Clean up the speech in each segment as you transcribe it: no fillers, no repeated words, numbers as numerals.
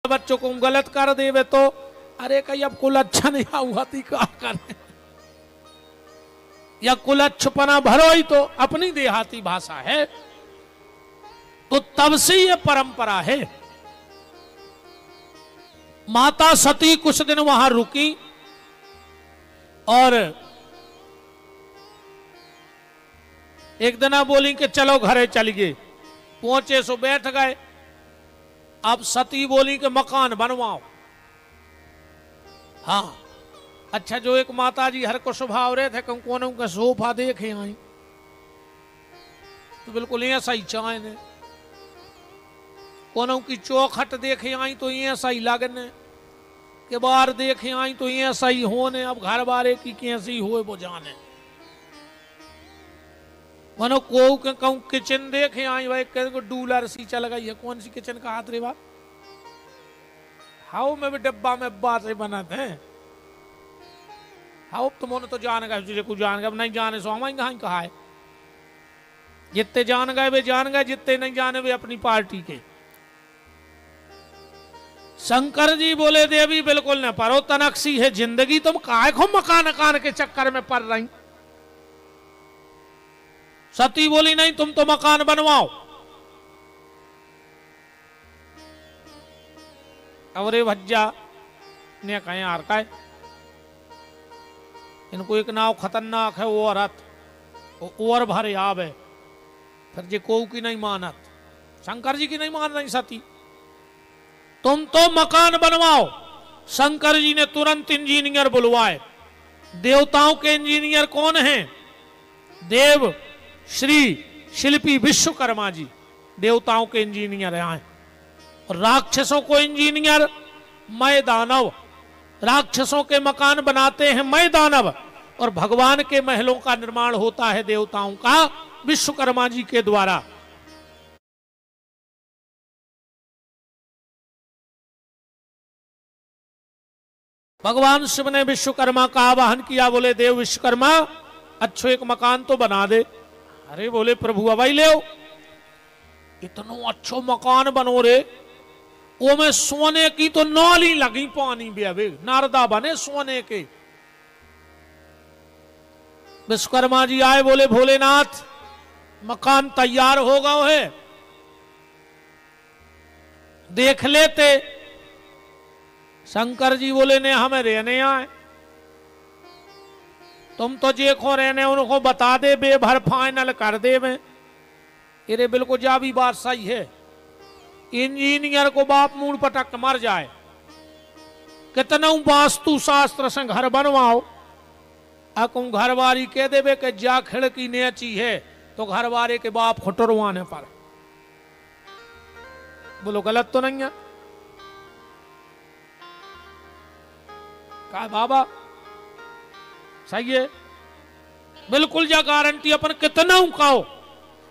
बच्चों को गलत कर देवे तो अरे कहीं अब कुल अच्छा नहीं हुआ थी क्या करे, या कुल अच्छपना भरो ही तो अपनी देहाती भाषा है। तो तब से ये परंपरा है। माता सती कुछ दिन वहां रुकी और एक दिन बोली कि चलो घरे चल गए। पहुंचे सो बैठ गए। अब सती बोली कि मकान बनवाओ। हाँ अच्छा, जो एक माता जी हर को स्वभाव रहे थे कौन का सोफा देखे आई तो बिल्कुल ऐसा ही चाहे, कोनों की चौखट देखे आई तो ऐसा ही लगने, के बाहर देखे आई तो ऐसा ही होने। अब घर बारे की कैसी हो वो जाने। मनो को कहूं किचन देखे आई भाई को डूलर सी चल गई है। कौन सी किचन का हाथ रे बाप, हाउ में भी डब्बा में बात से बनाते हैं। हाउ तुम तो जान गए, तुझे कुछ जान गए, अब नहीं जाने सो हमारे कहाँ कहा है। जितने जान गए वे जान गए, जितने नहीं जाने वे अपनी पार्टी के। शंकर जी बोले देवी बिल्कुल न परो, तनकसी है जिंदगी, तुम काहे को मकान के चक्कर में पड़ रही। सती बोली नहीं, तुम तो मकान बनवाओ। अरे भज्जा ने कहे यार का इनको एक नाव खतरनाक है वो रथ और भरे आवे। फिर जे को की नहीं मानत, शंकर जी की नहीं मान रही सती। तुम तो मकान बनवाओ। शंकर जी ने तुरंत इंजीनियर बुलवाए। देवताओं के इंजीनियर कौन हैं? देव श्री शिल्पी विश्वकर्मा जी देवताओं के इंजीनियर आए। और राक्षसों को इंजीनियर मय दानव, राक्षसों के मकान बनाते हैं मय दानव। और भगवान के महलों का निर्माण होता है देवताओं का विश्वकर्मा जी के द्वारा। भगवान शिव ने विश्वकर्मा का आवाहन किया। बोले देव विश्वकर्मा अच्छो एक मकान तो बना दे। अरे बोले प्रभु अवई ले, इतनो अच्छो मकान बनो रे, वो में सोने की तो नौली लगी पानी बेवे, नारदा बने सोने के। विश्वकर्मा जी आए, बोले भोलेनाथ मकान तैयार हो गया है, देख लेते। शंकर जी बोले ने हमें रहने आए, तुम तो देखो रहने उनको बता दे, बेभर फाइनल कर दे। में अरे बिल्कुल जा भी बात सही है। इंजीनियर को बाप मूड पटक मर जाए, कितना वास्तु शास्त्र से घर बनवाओ, अकुम घरवारी कह देवे कि जा खिड़की नेची है तो घरवारे के बाप खुटरवाने पर। बोलो गलत तो नहीं है? कहा बाबा सही है, बिल्कुल जा गारंटी अपन कितना कहो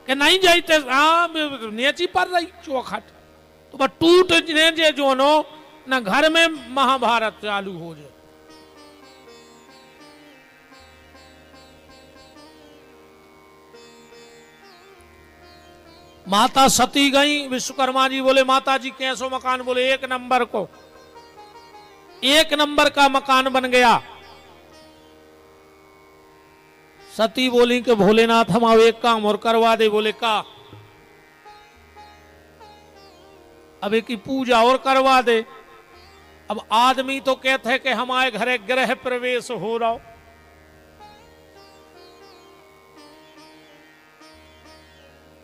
कि नहीं जाते। हाँ नेची पर रही चौखट तो बस टूट जे जो नो न घर में महाभारत चालू हो जाए। माता सती गई। विश्वकर्मा जी बोले माता जी कैसो मकान? बोले एक नंबर को, एक नंबर का मकान बन गया। सती बोली कि भोलेनाथ हम आओ एक काम और करवा दे। बोले का? अब एक की पूजा और करवा दे। अब आदमी तो कहते हैं कि हमारे घरे गृह प्रवेश हो रहा हो,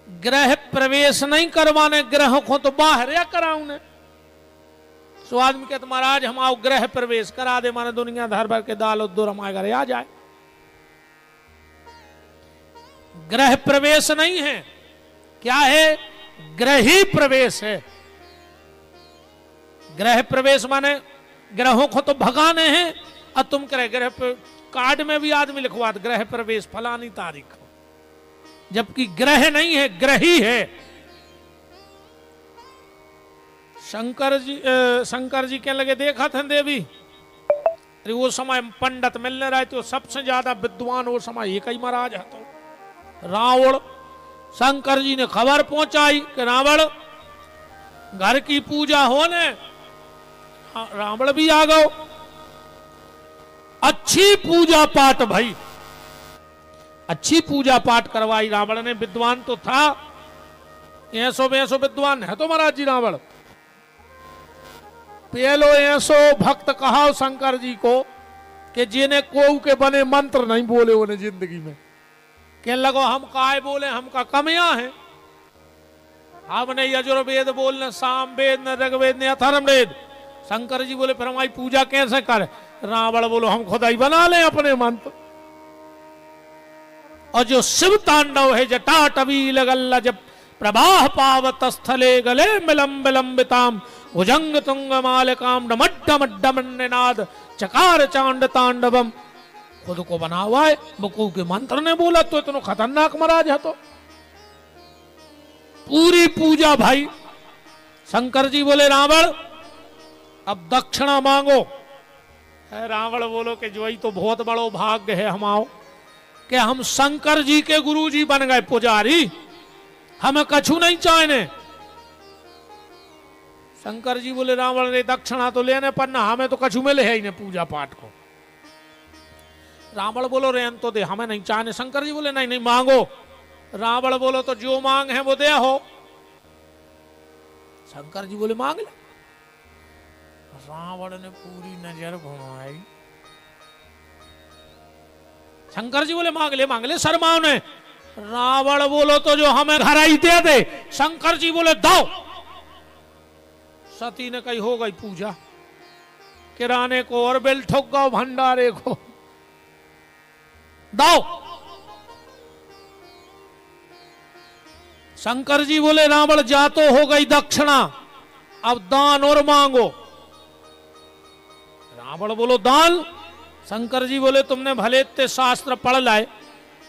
गृह प्रवेश नहीं करवाने, ग्रह को तो बाहर या कराऊने। सो आदमी कहते महाराज हम आओ गृह प्रवेश करा दे, माने दुनिया धर भर के दाल उद्दूर हमारे घरे आ जाए। गृह प्रवेश नहीं है, क्या है? ग्रही प्रवेश है। गृह प्रवेश माने ग्रहों को तो भगाने हैं। और तुम करे गृह कार्ड में भी आदमी लिखवा दे गृह प्रवेश फलानी तारीख, जबकि ग्रह नहीं है, ग्रही है। शंकर जी कहने लगे देखा था देवी, अरे वो समय पंडित मिलने रहे तो सबसे ज्यादा विद्वान वो समय एक ही महाराज है तो रावण। शंकर जी ने खबर पहुंचाई कि रावण घर की पूजा होने रावण भी आ गयो। अच्छी पूजा पाठ भाई, अच्छी पूजा पाठ करवाई रावण ने। विद्वान तो था, ऐसो बेसो विद्वान है तो महाराज जी रावण। पहलो ऐसो भक्त कहा शंकर जी को कि जिन्हें कोऊ के बने मंत्र नहीं बोले उन्हें जिंदगी में। कहने लगो हम काय बोले, हमका कमियां है। हमने यजुर्वेद बोल, न साम वेद, न ऋग्वेद, न अथर्ववेद। शंकर जी बोले फिर हमारी पूजा कैसे करे? रावण बोलो हम खुदा ही बना ले अपने मंत्र। और जो शिव तांडव है जटाटवील गल्लज प्रवाह पावत स्थले गले मिलम विलंबिताम भुजंग तुंग मालिकाम डमड्डमड्डमन्नाद चकार चांड तांडवम। खुद को बना हुआ है, मुकु के मंत्र ने बोला तो इतना खतरनाक महाराज है। तो पूरी पूजा भाई। शंकर जी बोले रावण अब दक्षिणा मांगो। रावण बोलो कि जो ही तो बहुत बड़ो भाग्य है हमाओ कि हम शंकर जी के गुरु जी बन गए पुजारी, हमें कछु नहीं चाहने। शंकर जी बोले रावण ने दक्षिणा तो लेने पर ना हमें तो कछु मिले है ही नहीं पूजा पाठ को। रावण बोलो रेन तो दे, हमें नहीं चाहने। शंकर जी बोले नहीं नहीं मांगो। रावण बोलो तो जो मांग है वो दे हो। शंकर जी बोले मांग ले। रावण ने पूरी नजर घुमाई। शंकर जी बोले मांग ले शर्माओ ने। रावण बोलो तो जो हमें घर ही दे दे। शंकर जी बोले दो। सती ने कही हो गई पूजा। किराने को और बेल ठोक गो, भंडारे को दो। शंकर जी बोले रावण जा तो हो गई दक्षिणा, अब दान और मांगो। रावण बोलो दान। शंकर जी बोले तुमने भले इतने शास्त्र पढ़ लाए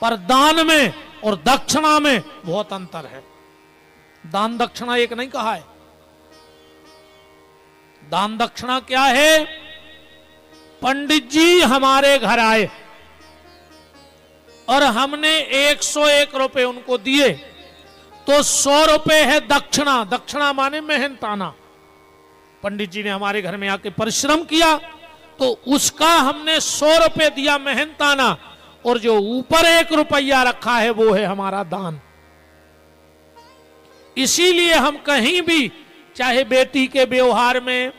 पर दान में और दक्षिणा में बहुत अंतर है। दान दक्षिणा एक नहीं कहा है। दान दक्षिणा क्या है? पंडित जी हमारे घर आए और हमने 101 रुपए उनको दिए तो 100 रुपए है दक्षिणा। दक्षिणा माने मेहनताना। पंडित जी ने हमारे घर में आके परिश्रम किया तो उसका हमने 100 रुपए दिया मेहनताना, और जो ऊपर 1 रुपया रखा है वो है हमारा दान। इसीलिए हम कहीं भी चाहे बेटी के व्यवहार में,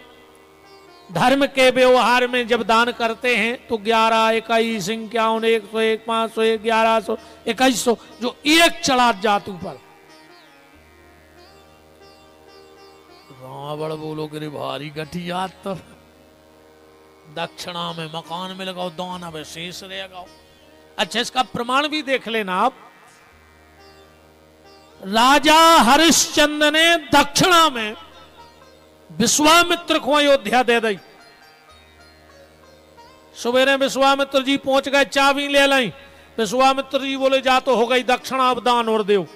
धर्म के व्यवहार में जब दान करते हैं तो 11, 21, 51, 101, 500, 1100, 2100 जो एक चढ़ा जात ऊपर। रावण बोलो कि भारी घटिया। तो दक्षिणा में मकान में लगाओ, दान अब शेष रहेगा। अच्छा इसका प्रमाण भी देख लेना आप। राजा हरिश्चंद्र ने दक्षिणा में विश्वामित्र को अयोध्या दे दी। सवेरे विश्वामित्र जी पहुंच गए, चाबी ले लाई। विश्वामित्र जी बोले जा तो हो गई दक्षिणा, अब दान और दो।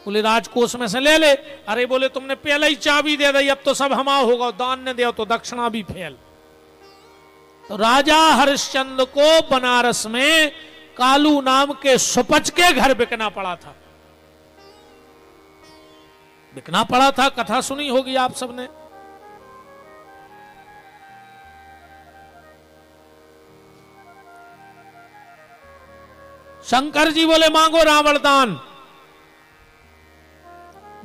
बोले राजकोष में से ले ले। अरे बोले तुमने पहले ही चाबी दे दी, अब तो सब हमारा होगा, दान ने दे तो दक्षिणा भी फेल। तो राजा हरिश्चंद्र को बनारस में कालू नाम के सुपच के घर बिकना पड़ा था। बिकना पड़ा था, कथा सुनी होगी आप सबने। शंकर जी बोले मांगो रावण दान।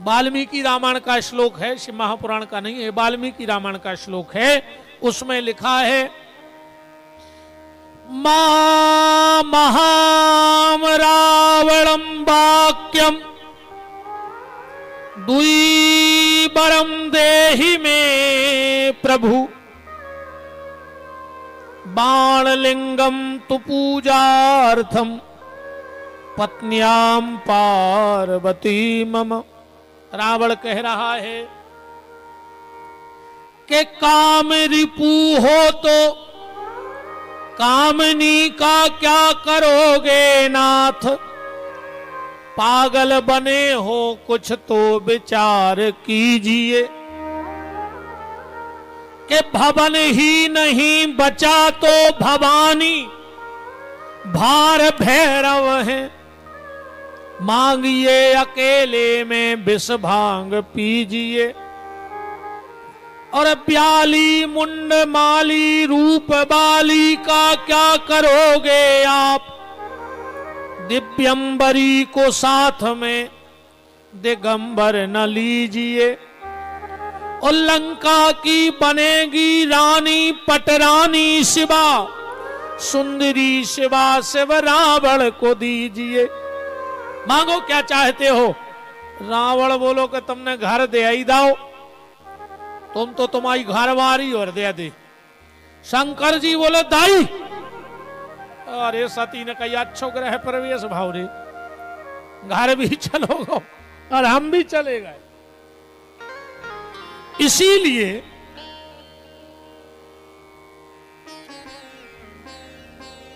वाल्मीकि रामायण का श्लोक है, शिव महापुराण का नहीं है, वाल्मीकि रामायण का श्लोक है। उसमें लिखा है मा महाम रावणम वाक्यम द्विबरम देहि में प्रभु बाणलिंगम तु पूजार्थम पत्न्याम पार्वती मम। रावण कह रहा है कि काम रिपु हो तो कामनी का क्या करोगे नाथ, पागल बने हो कुछ तो विचार कीजिए। कि भवन ही नहीं बचा तो भवानी भार भैरव है, मांगिए अकेले में विष भांग पीजिए। और ब्याली मुंड माली रूप बाली का क्या करोगे आप, दिव्यंबरी को साथ में दिगंबर न लीजिए। और लंका की बनेगी रानी पटरानी शिवा, सुंदरी शिवा शिव रावण को दीजिए। मांगो क्या चाहते हो। रावण बोलो कि तुमने घर दे ही दाओ, तुम तो तुम्हारी घरवारी और दे दे। शंकर जी बोले दाई, अरे सती ने कही अच्छो ग्रह प्रवेश भाव रे, घर भी चलोगे और हम भी चले गए। इसीलिए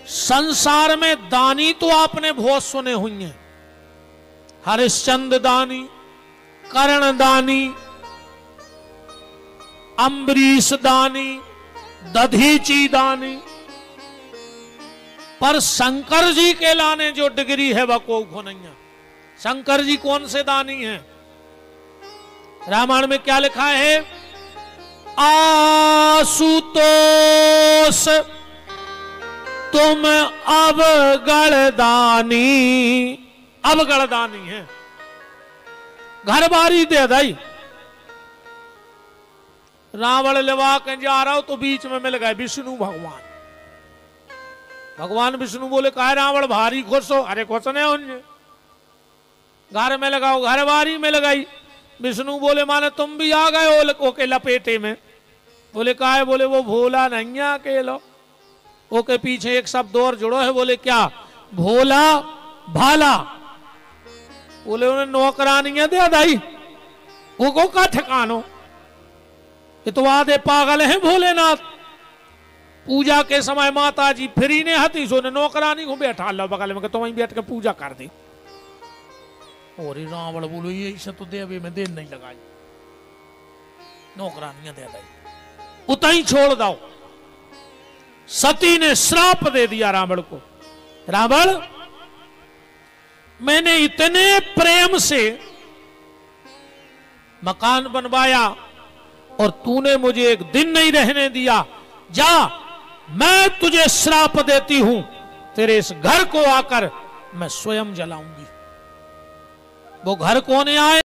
संसार में दानी तो आपने बहुत सुने हुए हैं, हरिश्चंद्र दानी, कर्ण दानी, अम्बरीश दानी, दधीची दानी, पर शंकर जी के लाने जो डिग्री है वह को नहीं है। शंकर जी कौन से दानी हैं? रामायण में क्या लिखा है? आशुतोष तुम अवगणदानी, अवगणदानी है, घर बारी दे दई। रावण लेवा के जा रहा हो तो बीच में मिल गए विष्णु भगवान। भगवान विष्णु बोले कहा रावण भारी खुश हो, अरे खुश नहीं होंगे, घर में लगाओ, घर बारी में लगाई। विष्णु बोले माने तुम भी आ गए हो ओके लपेटे में। बोले कहा है? बोले वो भोला नहीं है अकेलो, ओके पीछे एक शब्द और जुड़ो है। बोले क्या? भोला भाला। बोले उन्हें नौकरानियां दे दाई, वो का ठिकानो, ये तो आधे पागल हैं भोलेनाथ। पूजा के समय माता जी फ्री ने हती सो ने नौकरानी को बैठा लो बगल में, तुम वहीं बैठ के पूजा कर दी। और रावण बोलो ये से तो देवी में देर नहीं लगाई, नौकरानियां दे दी, उतना ही छोड़ दो। सती ने श्राप दे दिया रावण को। रावण मैंने इतने प्रेम से मकान बनवाया और तूने मुझे एक दिन नहीं रहने दिया, जा मैं तुझे श्राप देती हूं, तेरे इस घर को आकर मैं स्वयं जलाऊंगी। वो घर कौन आए?